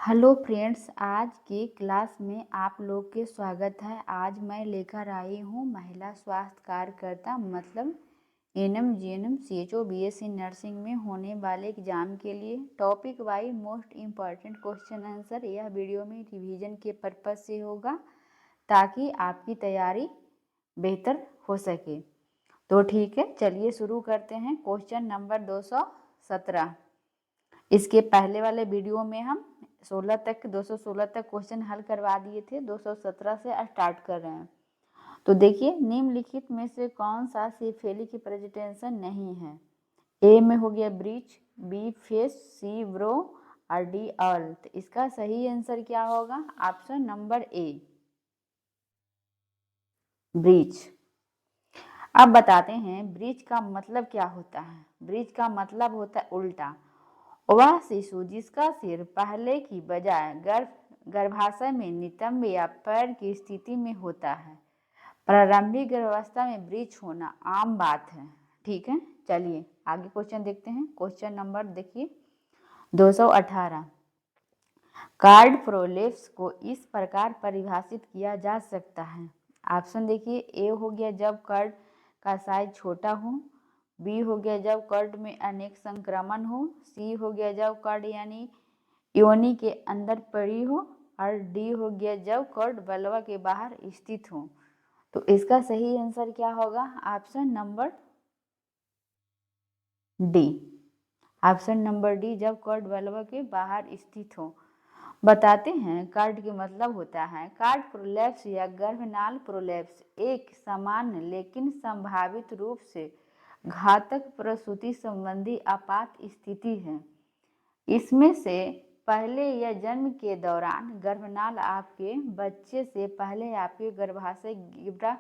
Hello friends, आज की class में आप लोग के स्वागत है। आज मैं लेकर आई हूँ महिला स्वास्थ्य कार्यकर्ता मतलब ANM GNM CHO BSc nursing में होने वाले एग्जाम के लिए topic wise most important question answer. यह वीडियो में रिवीजन के पर्पज से होगा ताकि आपकी तैयारी बेहतर हो सके। तो ठीक है, चलिए शुरू करते हैं। Question number 217। इसके पहले वाले वीडियो में हम 216 तक क्वेश्चन हल करवा दिए थे। 217 से स्टार्ट कर रहे हैं। तो देखिए, निम्नलिखित में से कौन सा सिफिलिस की प्रेजेंटेशन नहीं है? ए में हो गया ब्रीच, बी फेस, सी ब्रो और डी ऑल। तो इसका सही आंसर क्या होगा? Option number A, breach. अब बताते हैं ब्रीच का मतलब क्या होता है। ब्रीच का मतलब होता है उल्टा। वह शिशु जिसका सिर पहले की बजाय गर्भाशय में नितंब या पैर की स्थिति में होता है। प्रारंभिक गर्भावस्था में ब्रीच होना आम बात है। ठीक है, चलिए आगे क्वेश्चन देखते हैं। क्वेश्चन नंबर देखिए 218। कार्ड प्रोलेप्स को इस प्रकार परिभाषित किया जा सकता है। ऑप्शन देखिए, ए हो गया जब कार्ड का साइज छोटा हो, बी हो गया जब कर्ड में अनेक संक्रमण हो, सी हो गया जब कर्ड यानी योनि के अंदर पड़ी हो, और डी हो गया जब कर्ड बलवा के बाहर स्थित हो। तो इसका सही आंसर क्या होगा? Option number D. Option number D, जब कर्ड बलवा के बाहर स्थित हो। बताते हैं कार्ड के मतलब होता है। कार्ड प्रोलेप्स या गर्भनाल प्रोलेप्स एक सामान्य लेकिन संभावित रूप से घातक प्रसूति संबंधी आपात स्थिति है। इसमें से पहले या जन्म के दौरान गर्भनाल आपके बच्चे से पहले आपके गर्भाशय गिब्रा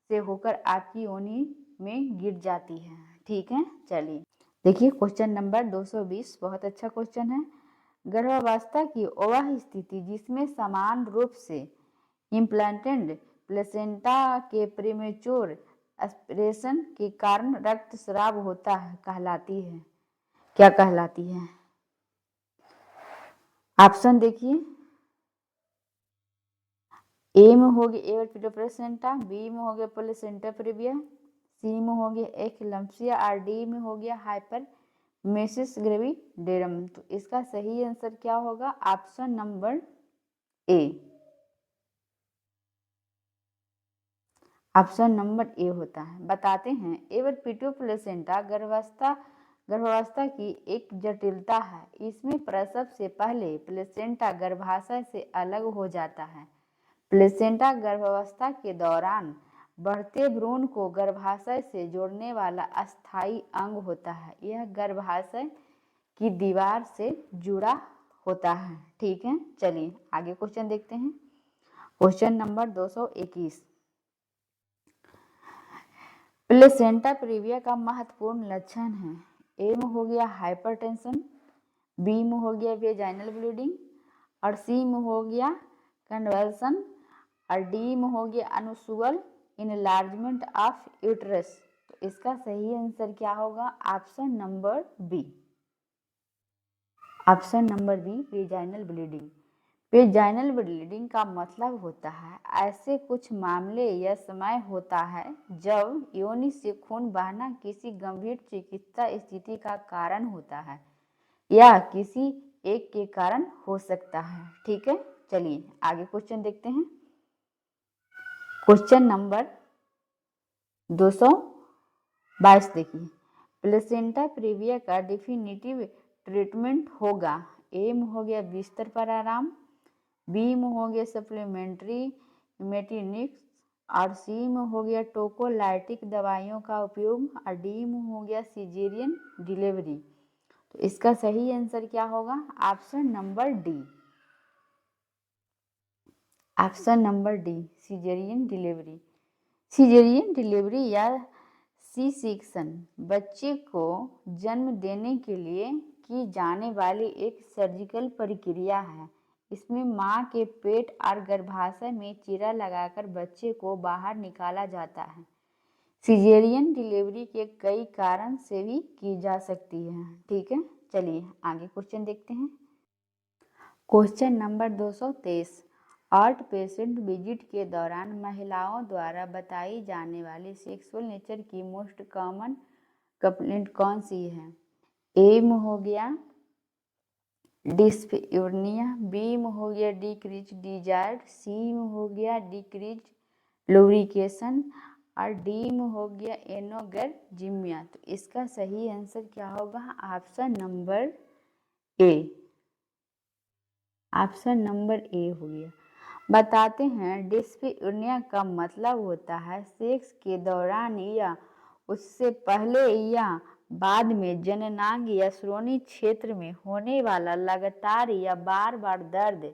से होकर आपकी योनि में गिर जाती है। ठीक है, चलिए देखिए क्वेश्चन नंबर 220। बहुत अच्छा क्वेश्चन है। गर्भावस्था की वह स्थिति जिसमें समान रूप से इम्प्लांटेड प्लेसेंटा के प्रीमेच्योर एस्पिरेशन के कारण रक्तस्राव होता है कहलाती है। क्या कहलाती है? ऑप्शन देखिए, ए में हो गया एवर प्लेसेंटा, बी में हो गया प्लेसेंटा प्रीविया, सी में हो गया एक्लम्प्सिया और डी में हो गया हाइपर मेसिस ग्रेविडेरम। तो इसका सही आंसर क्या होगा? Option number A. Option number A होता है। बताते हैं एवर प्लेसेंटा गर्भावस्था की एक जटिलता है। इसमें प्रसव से पहले प्लेसेंटा गर्भाशय से अलग हो जाता है। प्लेसेंटा गर्भावस्था के दौरान बढ़ते भ्रूण को गर्भाशय से जोड़ने वाला अस्थायी अंग होता है। यह गर्भाशय की दीवार से जुड़ा होता है। ठीक है, चलिए आगे क्वेश्चन देखते हैं। Question number 221। प्लेसेंटा प्रीविया का महत्वपूर्ण लक्षण है। ए में हो गया हाइपरटेंशन, बी में हो गया वेजाइनल ब्लीडिंग और सी में हो गया कन्वल्सन और डी में हो गया अनुसुअल इनलार्जमेंट ऑफ यूट्रस। तो इसका सही आंसर क्या होगा? Option number B. Option number B, vaginal bleeding. Vaginal bleeding का मतलब होता है ऐसे कुछ मामले या समय होता है जब योनि से खून बहना किसी गंभीर चिकित्सा स्थिति का कारण होता है या किसी एक के कारण हो सकता है। ठीक है, चलिए आगे क्वेश्चन देखते हैं। क्वेश्चन नंबर 222 देखिए, प्लेसेंटा प्रीविया का डिफिनिटिव ट्रीटमेंट होगा। ए में हो गया बिस्तर पर आराम, बी में हो गया सप्लीमेंट्री मेटिनिक्स और सी में हो गया टोकोलाइटिक दवाइयों का उपयोग और डी में हो गया सिजेरियन डिलीवरी। तो इसका सही आंसर क्या होगा? Option number D. Option number D, caesarean delivery. Caesarean delivery या सी सेक्शन बच्चे को जन्म देने के लिए की जाने वाली एक सर्जिकल प्रक्रिया है। इसमें मां के पेट और गर्भाशय में चीरा लगाकर बच्चे को बाहर निकाला जाता है। सिजेरियन डिलीवरी के कई कारण से भी की जा सकती है। ठीक है, चलिए आगे क्वेश्चन देखते हैं। Question number 223 art patient visit के दौरान महिलाओं द्वारा बताई जाने वाली सेक्सुअल नेचर की मोस्ट कॉमन कंप्लेंट कौन सी है? एम हो गया डिस्पयूर्निया, बी हो गया डिक्रीज डिजायर, सी हो गया डिक्रीज लुब्रिकेशन और डी हो गया एनोगर्जिमिया। तो इसका सही आंसर क्या होगा? Option number A. Option number A हो गया। बताते हैं डिस्पयूर्निया का मतलब होता है सेक्स के दौरान या उससे पहले या बाद में जननांग या श्रोणि क्षेत्र में होने वाला लगातार या बार बार दर्द।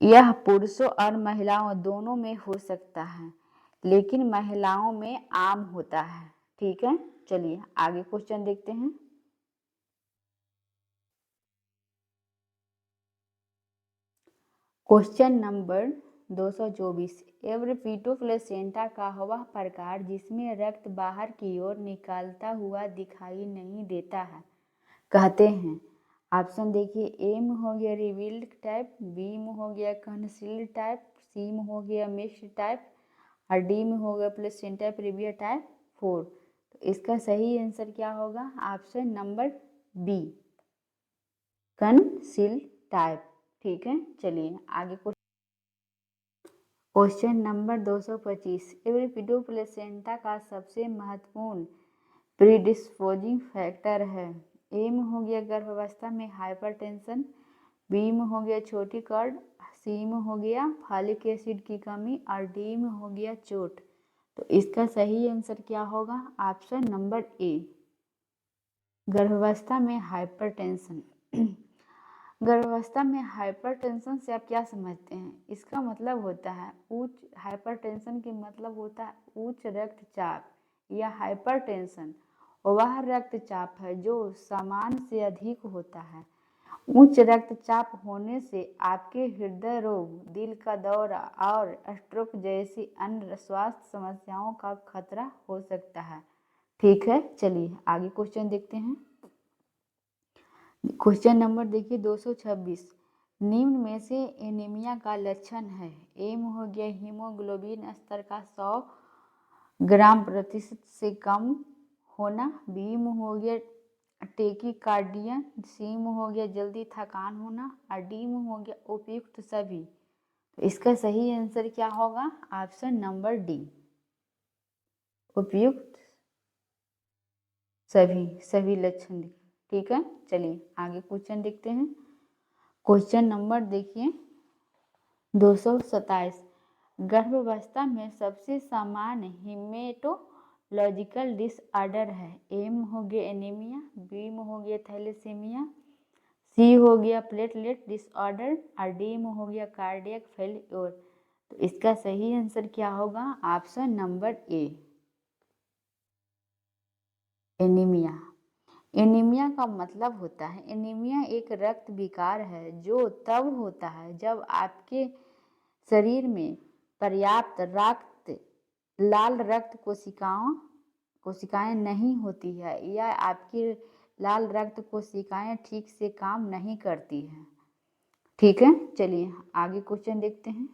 यह पुरुषों और महिलाओं दोनों में हो सकता है, लेकिन महिलाओं में आम होता है। ठीक है, चलिए आगे क्वेश्चन देखते हैं। क्वेश्चन नंबर 224 एवरपीटो प्लेसेंटा का वह प्रकार जिसमें रक्त बाहर की ओर निकालता हुआ दिखाई नहीं देता है कहते हैं? ऑप्शन देखिए, एम हो गया रिवील्ड टाइप, बी में हो गया कंसील्ड टाइप, सी में हो गया मिक्स्ड टाइप और डी में हो गया प्लेसेंटा प्रीविया टाइप 4। तो इसका सही आंसर क्या होगा? Option number B concealed type. ठीक है, चलिए आगे क्वेश्चन नंबर 225 एवरपीटो प्लेसेंटा का सबसे महत्वपूर्ण प्रीडिस्पोजिंग फैक्टर है? ए में हो गया गर्भावस्था में हाइपरटेंशन, बी में हो गया छोटी कर्ड, सी में हो गया फॉलिक एसिड की कमी और डी में हो गया चोट। तो इसका सही आंसर क्या होगा? ऑप्शन नंबर ए गर्भावस्था में हाइपरटेंशन। गर्भावस्था में हाइपरटेंशन से आप क्या समझते हैं? इसका मतलब होता है उच्च हाइपरटेंशन के मतलब होता है उच्च रक्तचाप या हाइपरटेंशन वह रक्तचाप है जो सामान्य से अधिक होता है। उच्च रक्तचाप होने से आपके हृदय रोग, दिल का दौरा और स्ट्रोक जैसी अन्य स्वास्थ्य समस्याओं का खतरा हो सकता है। ठीक है, चलिए आगे क्वेश्चन देखते हैं। क्वेश्चन नंबर देखिए 226 निम्न में से एनीमिया का लक्षण है? एम हो गया हीमोग्लोबिन स्तर का 100 ग्राम प्रतिशत से कम होना, बी में हो गया टेकिकार्डिया, सी में हो गया जल्दी थकान होना और डी में हो गया उपयुक्त सभी। तो इसका सही आंसर क्या होगा? ऑप्शन नंबर डी उपयुक्त सभी लक्षण। ठीक है, चलिए आगे क्वेश्चन देखते हैं। क्वेश्चन नंबर देखिए 227 गर्भावस्था में सबसे सामान्य हीमेटोलॉजिकल डिसऑर्डर है? एम हो गया एनीमिया, बी में हो गया थैलेसीमिया, सी हो गया प्लेटलेट डिसऑर्डर और डी में हो गया कार्डियक फेल्योर। तो इसका सही आंसर क्या होगा? Option number A anaemia. Anaemia का मतलब होता है एनीमिया एक रक्त विकार है जो तब होता है जब आपके शरीर में पर्याप्त लाल रक्त कोशिकाएं नहीं होती है या आपकी लाल रक्त कोशिकाएं ठीक से काम नहीं करती हैं। ठीक है, चलिए आगे क्वेश्चन देखते हैं।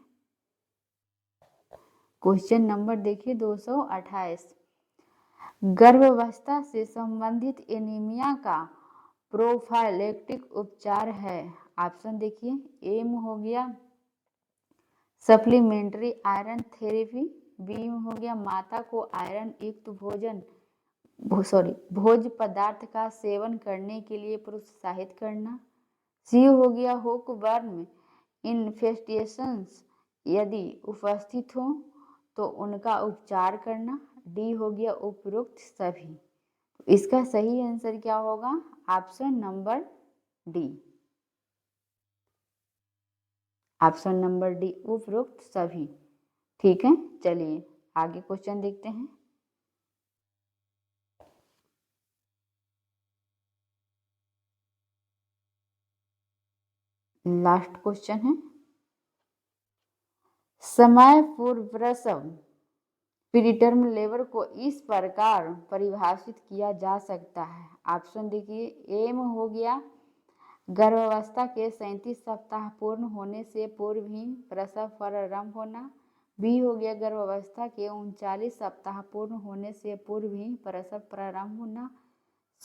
क्वेश्चन नंबर देखिए 228 गर्भावस्था से संबंधित एनीमिया का प्रोफाइलेक्टिक उपचार है? ऑप्शन देखिए, एम हो गया सप्लीमेंट्री आयरन थेरेपी, बी में हो गया माता को आयरन युक्त भोज्य पदार्थ का सेवन करने के लिए प्रोत्साहित करना, सी हो गया हुक वर्म इन्फेस्टेशंस यदि उपस्थित हो तो उनका उपचार करना, डी हो गया उपरोक्त सभी। इसका सही आंसर क्या होगा? Option number D option number D उपरोक्त सभी। ठीक है, चलिए आगे क्वेश्चन देखते हैं। लास्ट क्वेश्चन है समय पूर्व प्रसव प्रीटर्म लेबर को इस प्रकार परिभाषित किया जा सकता है? ऑप्शन देखिए, एम हो गया गर्भावस्था के 37 सप्ताह पूर्ण होने से पूर्व ही प्रसव प्रारंभ होना। बी हो गया गर्भावस्था के 39 सप्ताह पूर्ण होने से पूर्व ही प्रसव प्रारंभ होना।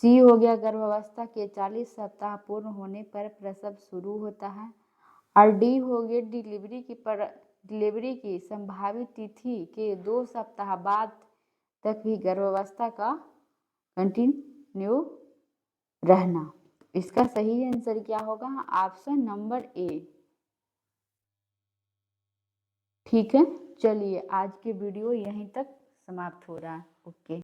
सी हो गया गर्भावस्था के 40 सप्ताह पूर्ण होने पर प्रसव शुरू होता है। और डी हो गया डिलीवरी की संभावित तिथि के 2 सप्ताह बाद तक भी गर्भावस्था का कंटिन्यू रहना। इसका सही आंसर क्या होगा? Option number A. ठीक है, चलिए आज के वीडियो यहीं तक समाप्त हो रहा है। ओके।